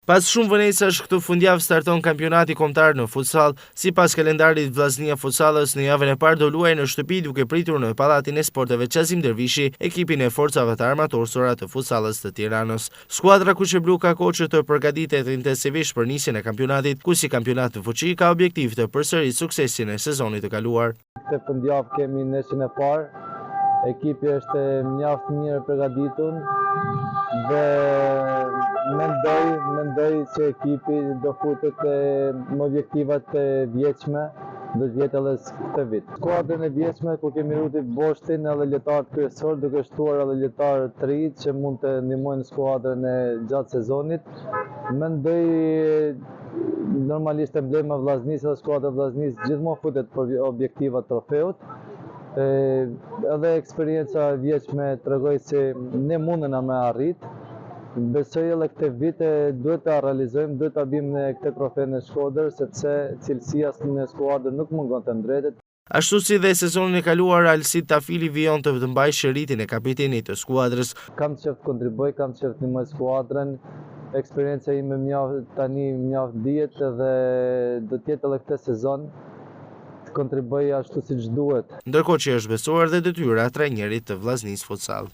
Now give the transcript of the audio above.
Pas shumë vënejsash, këtu fundjavë starton kampionati kombëtar në futsal. Sipas kalendarit, Vllaznia Futsalës në javën e parë do luajë në shtëpi duke pritur në Pallatin e Sporteve Qazim Dervishi ekipin e forcave të armatorsura të futsalës të Tiranës. Skuadra kuqeblu ka kohë që të përgatitet intensivisht për nisjen e kampionatit, ku si kampionat të fuqi ka objektiv të përsëritë suksesin e sezonit të kaluar. Këtë fundjavë kemi nesën e parë. Ekipi është mjaft mirë përgatitur dhe mendoj se ekipi do futet me objektivat e vjeçme, do të jetë edhe këtë vit. Skuadrën e vjeçme ku kemi rutit Boshtin edhe lojtarët kryesor, duke shtuar edhe lojtarë të rinj që mund të ndihmojnë skuadrën e gjatë sezonit. Mendoj normalisht emblema e Vllaznisë dhe skuadra e Vllaznisë gjithmonë futet për objektivat trofeut. Edhe eksperienca vjeçme tregoj se ne mundena me arrit. Besoj edhe këtë vit duhet ta realizojmë, duhet ta bëjmë në këtë trofe në Shkodër, sepse cilësia në skuadër nuk mungon të ndretet. Ashtu si dhe sezonin e kaluar, Alsit Tafili vijon të mbajë shëritin e kapitenit të skuadrës. Kam qef të kontriboj, kam qef të ndihmoj skuadrën. Eksperienca ime tani mjaft dihet dhe do të jetë edhe këtë sezon të kontriboj ashtu siç duhet. Ndërkohë që është besuar dhe detyra e trajnerit të Vllaznisë Futsal.